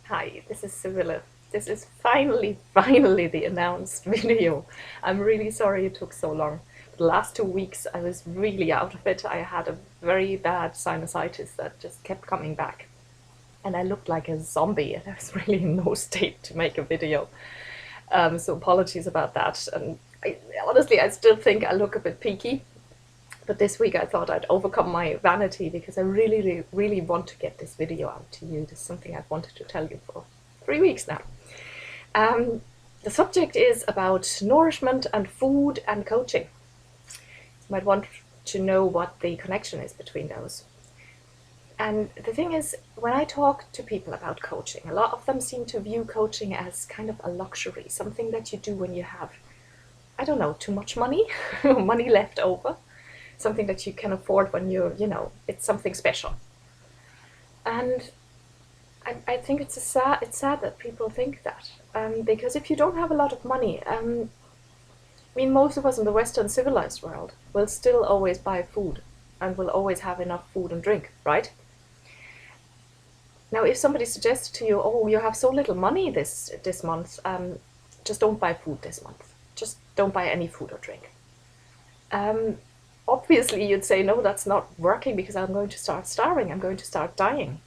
Hi, this is Sibylle. This is finally the announced video. I'm really sorry it took so long. The last 2 weeks I was really out of it. I had a very bad sinusitis that just kept coming back. And I looked like a zombie and I was really in no state to make a video. So apologies about that. And honestly, I still think I look a bit peaky. But this week I thought I'd overcome my vanity because I really want to get this video out to you. This is something I've wanted to tell you for 3 weeks now. Um, the subject is about nourishment and food and coaching. You might want to know what the connection is between those. And the thing is, when I talk to people about coaching, a lot of them seem to view coaching as kind of a luxury, something that you do when you have, I don't know, too much money, money left over, something that you can afford when it's something special. And I think it's sad that people think that, because if you don't have a lot of money, I mean, most of us in the Western civilized world will still always buy food and will always have enough food and drink, right? Now, if somebody suggested to you, oh, you have so little money this month, just don't buy food this month. Just don't buy any food or drink. Obviously, you'd say, no, that's not working because I'm going to start starving. I'm going to start dying.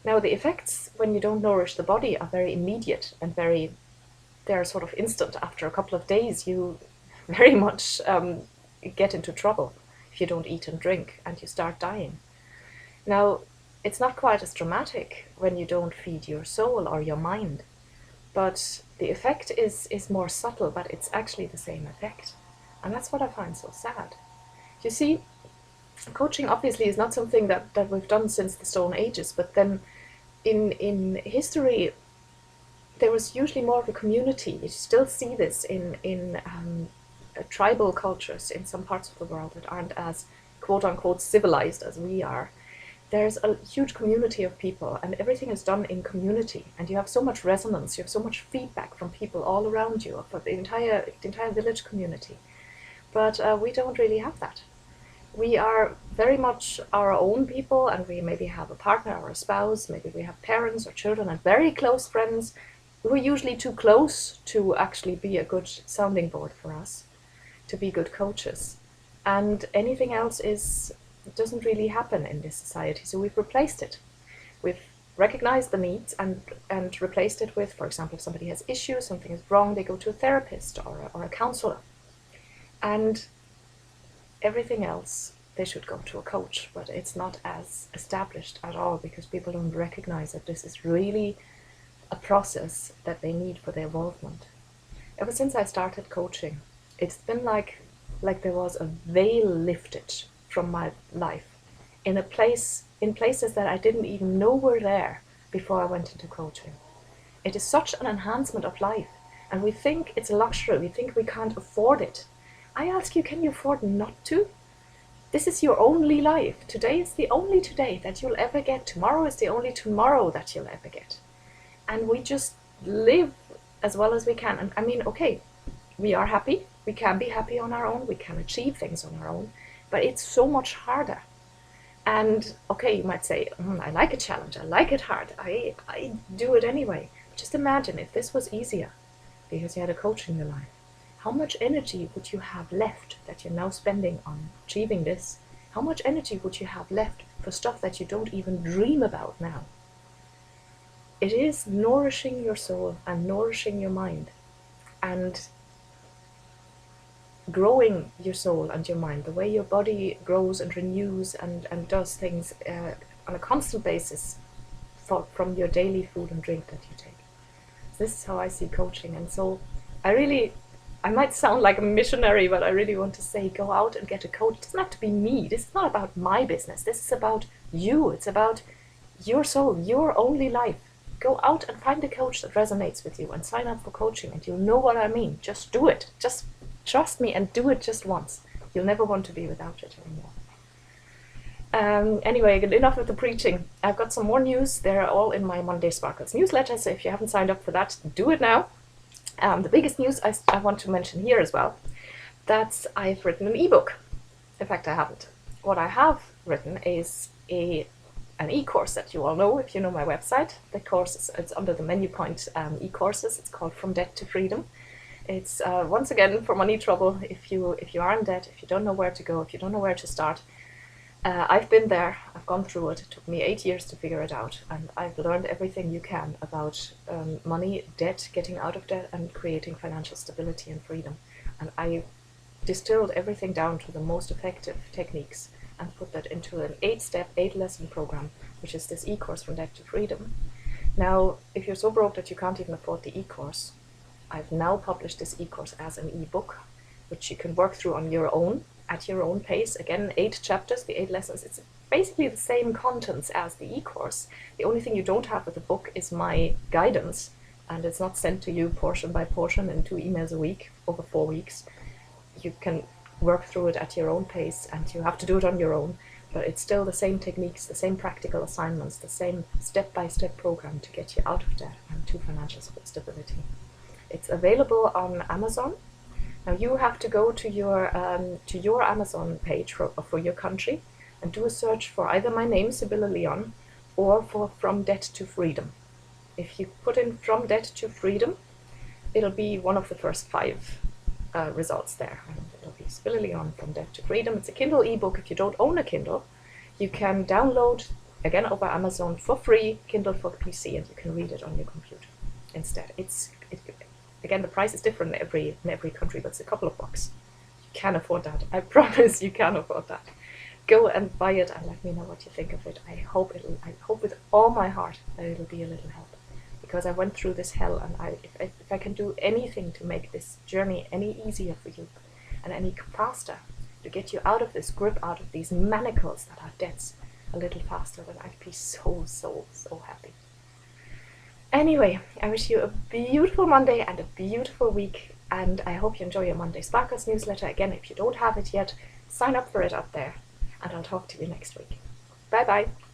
Now, the effects when you don't nourish the body are very immediate and they're sort of instant. After a couple of days, you very much get into trouble if you don't eat and drink and you start dying. Now, it's not quite as dramatic when you don't feed your soul or your mind, but the effect is more subtle, but it's actually the same effect. And that's what I find so sad. You see, coaching obviously is not something that we've done since the Stone Ages, but then in history, there was usually more of a community. You still see this in tribal cultures in some parts of the world that aren't as quote-unquote civilized as we are. There's a huge community of people and everything is done in community, and you have so much resonance, you have so much feedback from people all around you, for the entire village community. But we don't really have that. We are very much our own people, and we maybe have a partner or a spouse, maybe we have parents or children and very close friends who are usually too close to actually be a good sounding board for us, to be good coaches. And anything else doesn't really happen in this society, so we've replaced it. We've recognized the needs and replaced it with, for example, if somebody has issues, something is wrong, they go to a therapist or a counselor. And everything else, they should go to a coach, but it's not as established at all because people don't recognize that this is really a process that they need for their involvement. Ever since I started coaching, it's been like there was a veil lifted from my life in places that I didn't even know were there before I went into coaching. It is such an enhancement of life, and we think it's a luxury, we think we can't afford it. I ask you, can you afford not to? This is your only life. Today is the only today that you'll ever get. Tomorrow is the only tomorrow that you'll ever get. And we just live as well as we can. And I mean, okay, we are happy. We can be happy on our own. We can achieve things on our own. But it's so much harder. And okay, you might say, I like a challenge. I like it hard. I do it anyway. Just imagine if this was easier because you had a coach in your life. How much energy would you have left that you're now spending on achieving this? How much energy would you have left for stuff that you don't even dream about now? It is nourishing your soul and nourishing your mind and growing your soul and your mind, the way your body grows and renews and does things on a constant basis from your daily food and drink that you take. This is how I see coaching. And so I might sound like a missionary, but I really want to say, go out and get a coach. It doesn't have to be me. This is not about my business. This is about you. It's about your soul, your only life. Go out and find a coach that resonates with you and sign up for coaching, and you'll know what I mean. Just do it. Just trust me and do it just once. You'll never want to be without it anymore. Anyway, enough of the preaching. I've got some more news. They're all in my Monday Sparkles newsletter, so if you haven't signed up for that, do it now. The biggest news I want to mention here as well, that I've written an ebook. In fact, I haven't. What I have written is a an e-course that you all know if you know my website. The course is it's under the menu point e-courses. It's called From Debt to Freedom. It's once again for money trouble. If you are in debt, if you don't know where to go, if you don't know where to start, I've been there. I've gone through it. It took me 8 years to figure it out, and I've learned everything you can about money, debt, getting out of debt, and creating financial stability and freedom. And I distilled everything down to the most effective techniques and put that into an 8-step, 8-lesson program, which is this e-course From Debt to Freedom. Now, if you're so broke that you can't even afford the e-course, I've now published this e-course as an e-book, which you can work through on your own, at your own pace. Again, 8 chapters, the 8 lessons. It's basically the same contents as the e-course. The only thing you don't have with the book is my guidance, and it's not sent to you portion by portion in 2 emails a week over 4 weeks. You can work through it at your own pace, and you have to do it on your own, but it's still the same techniques, the same practical assignments, the same step-by-step program to get you out of debt and to financial stability. It's available on Amazon. Now you have to go to your Amazon page for your country and do a search for either my name, Sibylle Leon, or for From Debt to Freedom. If you put in From Debt to Freedom, it'll be one of the first 5 results there. And it'll be Sibylle Leon, From Debt to Freedom. It's a Kindle ebook. If you don't own a Kindle, you can download, again over Amazon for free, Kindle for PC, and you can read it on your computer instead. Again, the price is different in every country, but it's a couple of bucks. You can afford that. I promise you can afford that. Go and buy it and let me know what you think of it. I hope with all my heart that it'll be a little help, because I went through this hell, and if I can do anything to make this journey any easier for you and any faster, to get you out of this grip, out of these manacles that are debts a little faster, then I'd be so happy. Anyway, I wish you a beautiful Monday and a beautiful week, and I hope you enjoy your Monday Sparkles newsletter. Again, if you don't have it yet, sign up for it up there, and I'll talk to you next week. Bye bye.